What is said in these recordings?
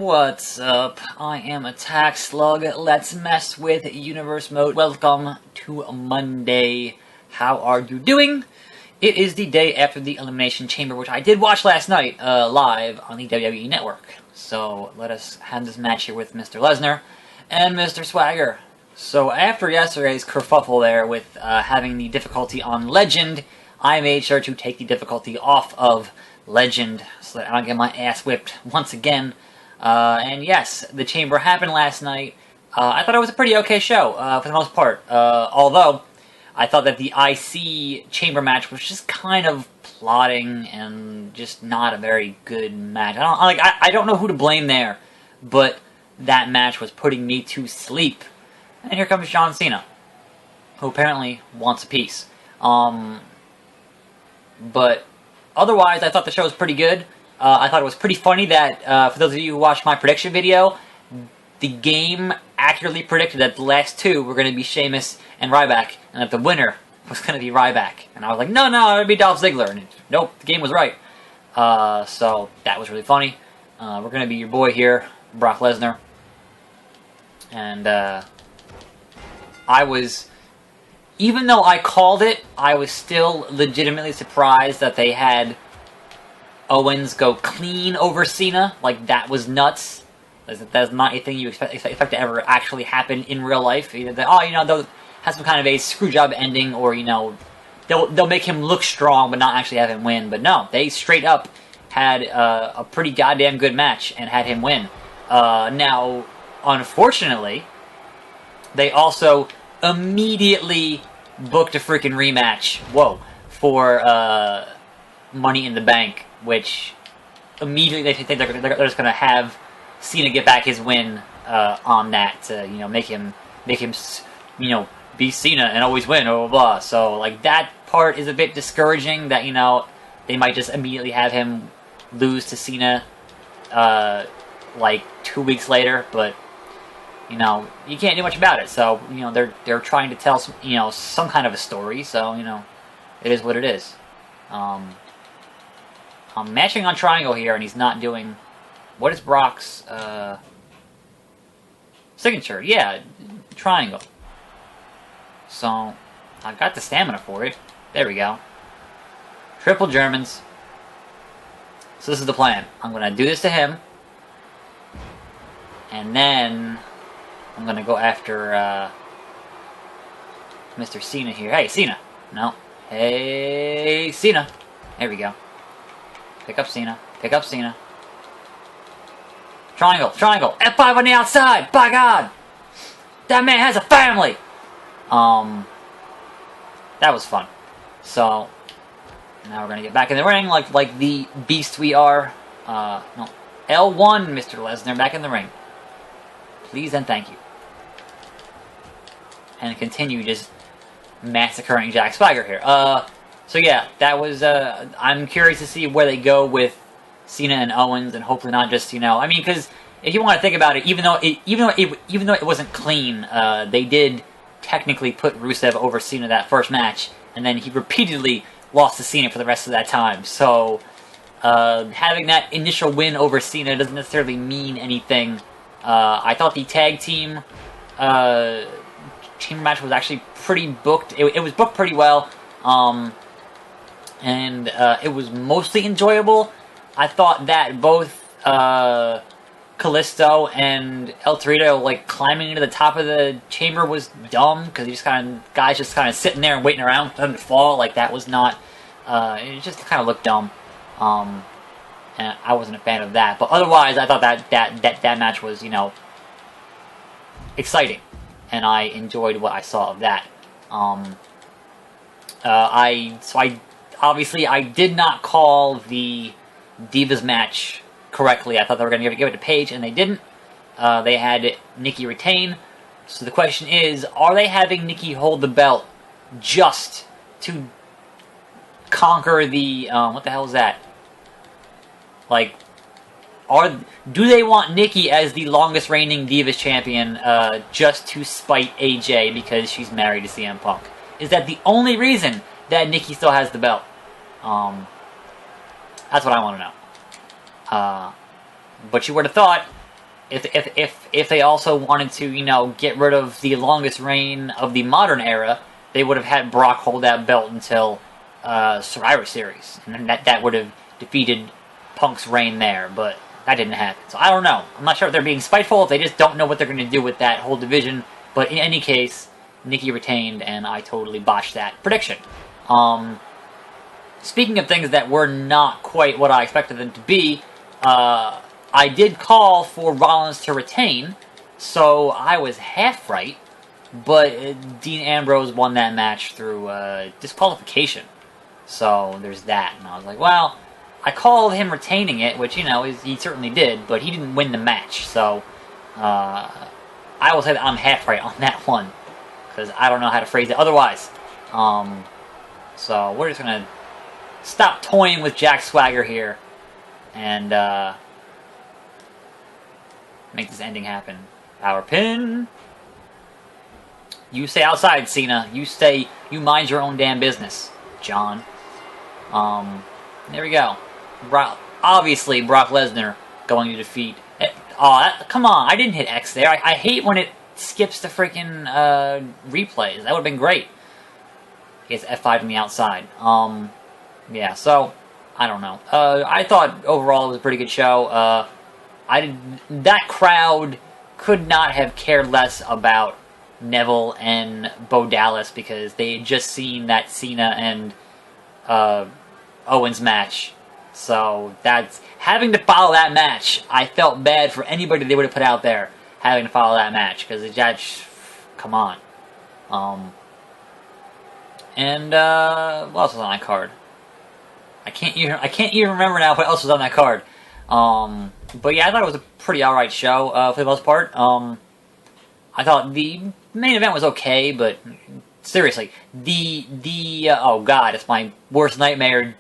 What's up? I am Attack Slug. Let's mess with Universe Mode. Welcome to Monday. How are you doing? It is the day after the Elimination Chamber, which I did watch last night, live on the WWE Network. So, let us have this match here with Mr. Lesnar and Mr. Swagger. So, after yesterday's kerfuffle there with having the difficulty on Legend, I made sure to take the difficulty off of Legend so that I don't get my ass whipped once again. And yes, the Chamber happened last night. I thought it was a pretty okay show, for the most part. Although, I thought that the IC Chamber match was just kind of plodding and just not a very good match. I don't know who to blame there, but that match was putting me to sleep. And here comes John Cena, who apparently wants a piece. But otherwise, I thought the show was pretty good. I thought it was pretty funny that, for those of you who watched my prediction video, the game accurately predicted that the last two were going to be Sheamus and Ryback, and that the winner was going to be Ryback. And I was like, no, it would be Dolph Ziggler. And nope, the game was right. So that was really funny. We're going to be your boy here, Brock Lesnar. And even though I called it, I was still legitimately surprised that they had Owens go clean over Cena. Like, that was nuts. That's not anything you expect to ever actually happen in real life. Either that, they'll have some kind of a screw job ending, or, they'll make him look strong but not actually have him win. But no, they straight up had a pretty goddamn good match and had him win. Now, unfortunately, they also immediately booked a freaking rematch. Whoa. For Money in the Bank, which immediately they think they're just going to have Cena get back his win on that to make him be Cena and always win, blah blah blah. So like that part is a bit discouraging. That they might just immediately have him lose to Cena like 2 weeks later, but you can't do much about it. So they're trying to tell some kind of a story. So it is what it is. I'm matching on triangle here, and he's not doing. What is Brock's signature? Yeah, triangle. So I got the stamina for it. There we go. Triple Germans. So this is the plan. I'm gonna do this to him, and then I'm gonna go after Mr. Cena here. Hey, Cena. No. Hey, Cena. There we go. Pick up Cena. Pick up Cena. Triangle. Triangle. F5 on the outside. By God. That man has a family. That was fun. So, now we're going to get back in the ring like the beast we are. No. L1, Mr. Lesnar. Back in the ring. Please and thank you. And continue just massacring Jack Swagger here. So yeah, that was, I'm curious to see where they go with Cena and Owens, and hopefully not just, because if you want to think about it, even though it wasn't clean, they did technically put Rusev over Cena that first match, and then he repeatedly lost to Cena for the rest of that time. So, having that initial win over Cena doesn't necessarily mean anything. I thought the tag team, chamber match was actually pretty booked. It was booked pretty well. And it was mostly enjoyable. I thought that both Kalisto and El Torito climbing into the top of the chamber was dumb, because guys just kind of sitting there and waiting around for them to fall. Like, that was not. It just kind of looked dumb. And I wasn't a fan of that. But otherwise, I thought that match was exciting, and I enjoyed what I saw of that. Obviously, I did not call the Divas match correctly. I thought they were going to give it to Paige, and they didn't. They had Nikki retain. So the question is, are they having Nikki hold the belt just to conquer the... what the hell is that? Do they want Nikki as the longest reigning Divas champion just to spite AJ because she's married to CM Punk? Is that the only reason that Nikki still has the belt? That's what I want to know. But you would have thought if they also wanted to, you know, get rid of the longest reign of the modern era, they would have had Brock hold that belt until Survivor Series, and then that would have defeated Punk's reign there, but that didn't happen. So I don't know. I'm not sure if they're being spiteful, if they just don't know what they're going to do with that whole division, but in any case, Nikki retained, and I totally botched that prediction. Speaking of things that were not quite what I expected them to be, I did call for Rollins to retain, so I was half right, but Dean Ambrose won that match through disqualification. So there's that, and I was like, well, I called him retaining it, which, you know, he certainly did, but he didn't win the match, so I will say that I'm half right on that one, because I don't know how to phrase it otherwise. So we're just going to stop toying with Jack Swagger here, and make this ending happen. Power pin. You stay outside, Cena. You mind your own damn business, John. There we go. Obviously, Brock Lesnar going to defeat... come on, I didn't hit X there. I hate when it skips the freaking replays. That would have been great. He gets F5 on the outside. Yeah, so, I don't know. I thought overall it was a pretty good show. That crowd could not have cared less about Neville and Bo Dallas because they had just seen that Cena and Owens match. So that's having to follow that match. I felt bad for anybody they would have put out there having to follow that match because come on. And what else was on that card? I can't even remember now what else was on that card. But yeah, I thought it was a pretty alright show for the most part. I thought the main event was okay, but seriously, oh god, it's my worst nightmare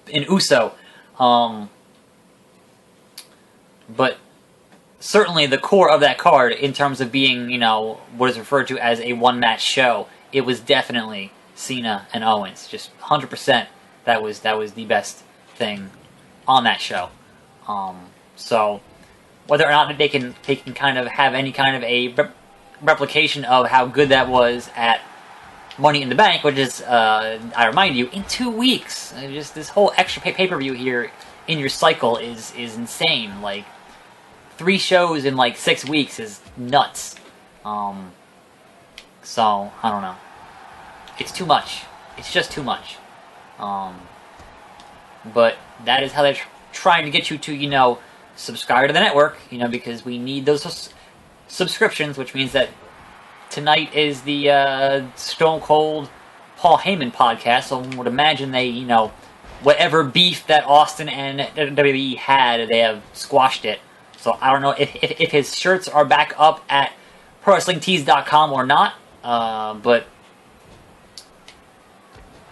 in Uso. But certainly the core of that card, in terms of being, you know, what is referred to as a one-match show, it was definitely Cena and Owens. Just 100%. That was the best thing on that show. So whether or not they can kind of have any kind of a replication of how good that was at Money in the Bank, which is, I remind you, in 2 weeks. Just this whole extra pay-per-view here in your cycle is insane. Like, 3 shows in like 6 weeks is nuts. So I don't know. It's too much. It's just too much. But that is how they're trying to get you to, you know, subscribe to the network, you know, because we need those subscriptions, which means that tonight is the Stone Cold Paul Heyman podcast, so I would imagine they, you know, whatever beef that Austin and WWE had, they have squashed it. So I don't know if his shirts are back up at ProWrestlingTees.com or not, but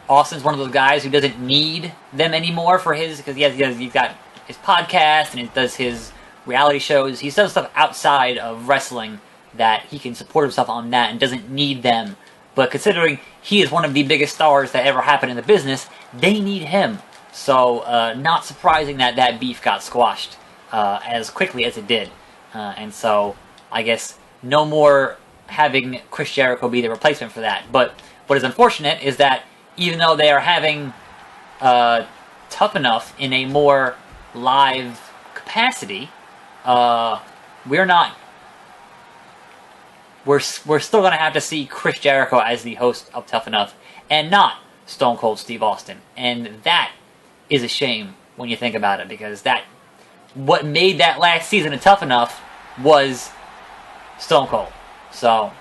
Austin's one of those guys who doesn't need them anymore for his, because he's got his podcast and he does his reality shows. He does stuff outside of wrestling that he can support himself on that and doesn't need them. But considering he is one of the biggest stars that ever happened in the business, they need him. So not surprising that that beef got squashed as quickly as it did. And so I guess no more having Chris Jericho be the replacement for that. But what is unfortunate is that even though they are having Tough Enough in a more live capacity, we're still going to have to see Chris Jericho as the host of Tough Enough and not Stone Cold Steve Austin. And that is a shame when you think about it, because what made that last season of Tough Enough was Stone Cold. So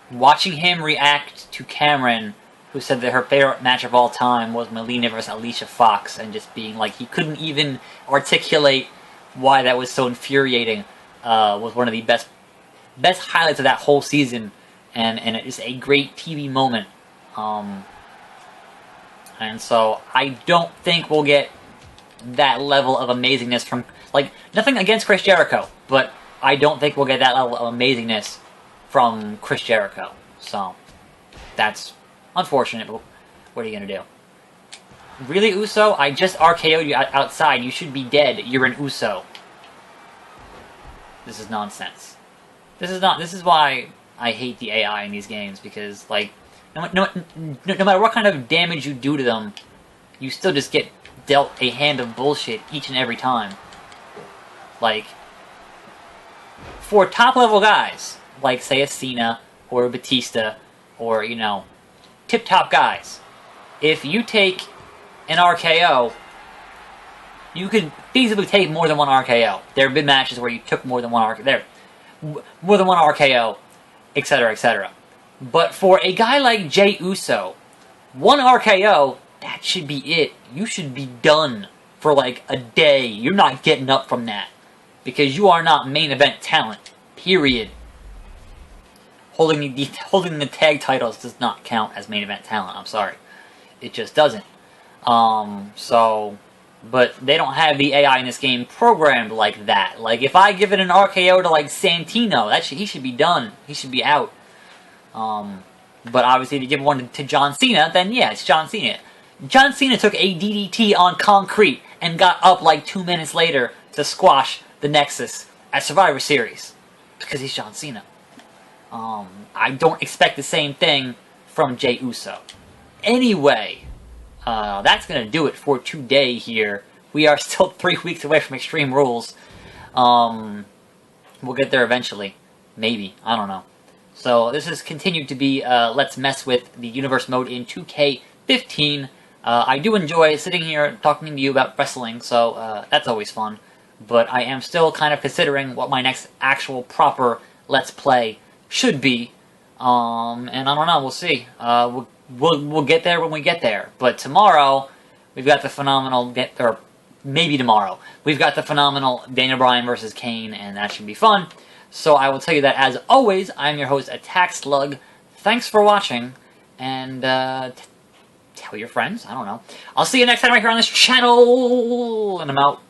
watching him react to Cameron, who said that her favorite match of all time was Melina versus Alicia Fox, and just being like, he couldn't even articulate why that was so infuriating, was one of the best highlights of that whole season, and it is a great TV moment. And so I don't think we'll get that level of amazingness from, like, nothing against Chris Jericho, but I don't think we'll get that level of amazingness from Chris Jericho. So that's unfortunate, but what are you going to do? Really, Uso? I just RKO'd you outside. You should be dead. You're an Uso. This is nonsense. This is why I hate the AI in these games, because, like, no matter what kind of damage you do to them, you still just get dealt a hand of bullshit each and every time. Like, for top-level guys, like, say, a Cena, or a Batista, or, you know, tip-top guys, if you take an RKO, you could feasibly take more than one RKO. There have been matches where you took more than one RKO, etc., etc. But for a guy like Jey Uso, one RKO, that should be it. You should be done for like a day. You're not getting up from that, because you are not main event talent. Period. Holding the tag titles does not count as main event talent. I'm sorry, it just doesn't. But they don't have the AI in this game programmed like that. Like, if I give it an RKO to, like, Santino, he should be done. He should be out. But obviously, if you give one to John Cena, then yeah, it's John Cena. John Cena took a DDT on concrete and got up, like, 2 minutes later to squash the Nexus at Survivor Series. Because he's John Cena. I don't expect the same thing from Jey Uso. Anyway, that's going to do it for today here. We are still 3 weeks away from Extreme Rules. We'll get there eventually. Maybe. I don't know. So this has continued to be Let's Mess With the Universe mode in 2K15. I do enjoy sitting here talking to you about wrestling, so that's always fun. But I am still kind of considering what my next actual proper Let's Play should be. And I don't know, we'll see. We'll get there when we get there. But tomorrow, we've got the phenomenal, or maybe tomorrow, we've got the phenomenal Daniel Bryan versus Kane, and that should be fun. So I will tell you that, as always, I'm your host, Attack Slug. Thanks for watching, and tell your friends, I don't know. I'll see you next time right here on this channel, and I'm out.